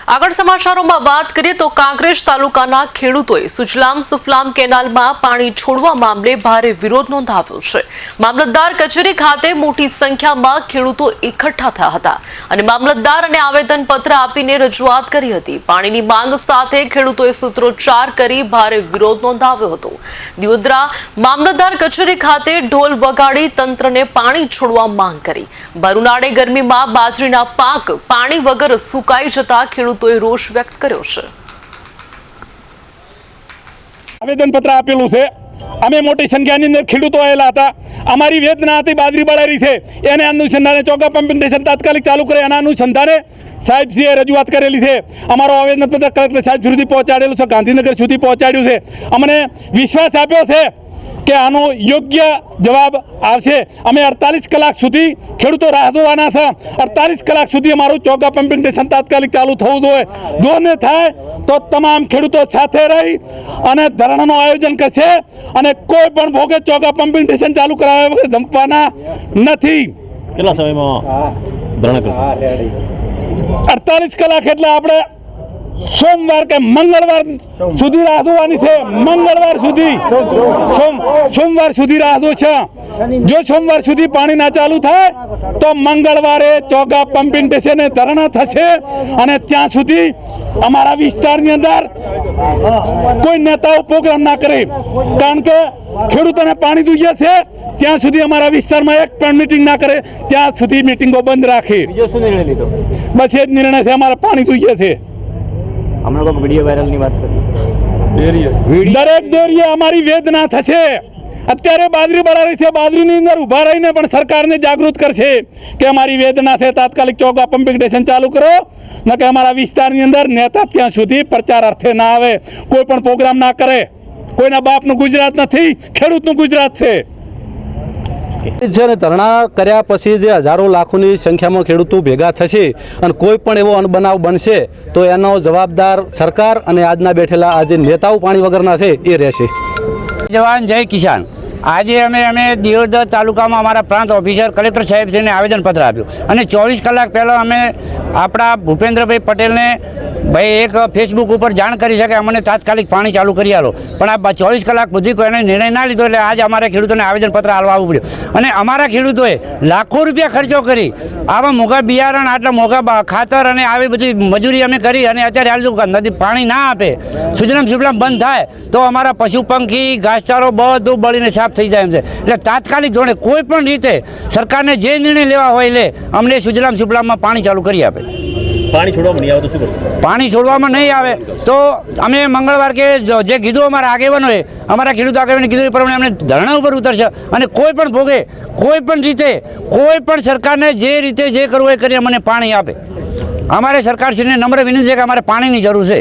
આગળ સમાચારોમાં વાત કરીએ તો કાંકરેજ તાલુકાના ખેડૂતોએ સુજલામ સુફલામ કેનાલમાં પાણી છોડવા મામલે ભારે વિરોધ નોંધાવ્યો છે। મામલતદાર કચેરી ખાતે મોટી સંખ્યામાં ખેડૂતો એકઠા થયા હતા અને મામલતદારને આવેદનપત્ર આપીને રજૂઆત કરી હતી। પાણીની માંગ સાથે ખેડૂતોએ સૂત્રોચ્ચાર કરી ભારે વિરોધ નોંધાવ્યો હતો। દિયોદરા મામલતદાર કચેરી ખાતે ઢોલ વગાડી તંત્રને પાણી છોડવા માંગ કરી। ભર ઉનાળે ગરમીમાં બાજરીના પાક પાણી વગર સુકાઈ જતા ખેડૂતોએ રોષ વ્યક્ત કર્યો છે। આવેદનપત્ર આપેલું છે। અમે મોટી સંખ્યાની અંદર ખેડૂતો આવેલા હતા। અમારી વેદના હતી બાજરી બળારી છે, એને અનુસંધાને ચોગા પંપિંગ સ્ટેશન તાત્કાલિક ચાલુ કરે એના અનુસંધાને સાહેબશ્રીએ રજૂઆત કરેલી છે। અમારો આવેદનપત્ર કલેક્ટર સાહેબ સુધી પહોંચાડેલું છે, ગાંધીનગર સુધી પહોંચાડ્યું છે। અમને વિશ્વાસ આપ્યો છે કે આનો યોગ્ય જવાબ આવશે। અમે 48 કલાક સુધી ખેડૂતો રાહ જોવાના છે। 48 કલાક સુધી અમારું ચોગા પંપિંગ સ્ટેશન તાત્કાલિક ચાલુ થવું જોઈએ। જો ન થાય તો તમામ ખેડૂતો સાથે રહી અને ધરણાનું આયોજન કરશે અને કોઈ પણ ભોગે ચોગા પંપિંગ સ્ટેશન ચાલુ કરાવ્યા વગર ધમકવાના નથી। કેટલા સમયમાં ધરણા કરશો? 48 કલાક એટલે આપણે સોમવાર કે મંગળવાર સુધી રાહ જોવાની છે। મંગળવાર સુધી સોમવાર સુધી રાહ જોશે। જો સોમવાર સુધી પાણી ના ચાલુ થાય તો મંગળવારે ચોગા પંપિંગ સ્ટેશને ધરણા થશે અને ત્યાં સુધી અમારા વિસ્તારની અંદર કોઈ નેતાઓ પ્રોગ્રામ ના કરે, કારણ કે ખેડૂતોને પાણી જોઈએ છે। ત્યાં સુધી અમારા વિસ્તારમાં એક પણ મીટિંગ ના કરે, ત્યાં સુધી મીટિંગો બંધ રાખે। બીજો શું નિર્ણય લીધો? બસ એ જ નિર્ણય છે, અમારે પાણી જોઈએ છે। હમણાં કોઈ વિડીયો વાયરલની વાત કરી, દરેક ડેરીએ અમારી વેદના થશે। અત્યારે બાજરી બળારી છે, બાજરીની અંદર ઊભા રહીને પણ સરકારને જાગૃત કરશે કે અમારી વેદના છે, તાત્કાલિક ચોગા પંપિંગ સ્ટેશન ચાલુ કરો, ન કે અમારા વિસ્તારની અંદર નેતા ત્યાં સુધી પ્રચાર અર્થે ના આવે, કોઈ પણ પ્રોગ્રામ ના કરે। કોઈના બાપનું ગુજરાત નથી, ખેડૂતનું ગુજરાત છે। ધરણા કર્યા પછી જે હજારો લાખોની સંખ્યામાં ખેડૂતો ભેગા થશે અને કોઈ પણ એવો અનબનાવ બનશે તો એનો જવાબદાર સરકાર અને આજના બેઠેલા આ જે નેતાઓ પાણી વગરના છે એ રહેશે। જવાન જય કિસાન। આજે અમે દિયોદર તાલુકામાં અમારા પ્રાંત ઓફિસર કલેક્ટર સાહેબશ્રીને આવેદનપત્ર આપ્યું અને 24 કલાક પહેલાં અમે આપણા ભૂપેન્દ્રભાઈ પટેલને ભાઈ એક ફેસબુક ઉપર જાણ કરી શકે અમને તાત્કાલિક પાણી ચાલુ કરી આલો, પણ આ 24 કલાક બધી કોઈને નિર્ણય ના લીધો એટલે આજે અમારા ખેડૂતોને આવેદનપત્ર આપવા આવવું પડ્યું। અને અમારા ખેડૂતોએ લાખો રૂપિયા ખર્ચો કરી આવા મોંઘા બિયારણ, આટલા મોંઘા ખાતર અને આવી બધી મજૂરી અમે કરી અને અત્યારે હાલ જો નદી પાણી ના આપે, સુજલામ સુફલામ બંધ થાય તો અમારા પશુ પંખી ઘાસચારો બધું બળીને સાફ થઈ જાય એમ છે। એટલે તાત્કાલિક ધોરણે કોઈ પણ રીતે સરકારને જે નિર્ણય લેવા હોય લે અમને સુજલામ સુફલામમાં પાણી ચાલુ કરી આપે। પાણી છોડવામાં નહીં આવે તો શું કરશો? પાણી છોડવામાં નહીં આવે તો અમે મંગળવાર કે જે કીધું અમારા આગેવાનોએ, અમારા ખેડૂત આગેવાને કીધું એ પ્રમાણે અમને ધરણા ઉપર ઉતરશે અને કોઈ પણ ભોગે કોઈ પણ રીતે કોઈ પણ સરકારને જે રીતે જે કરવું એ કરી અમને પાણી આપે। અમારે સરકારશ્રીને નમ્ર વિનંતી છે કે અમારે પાણીની જરૂર છે।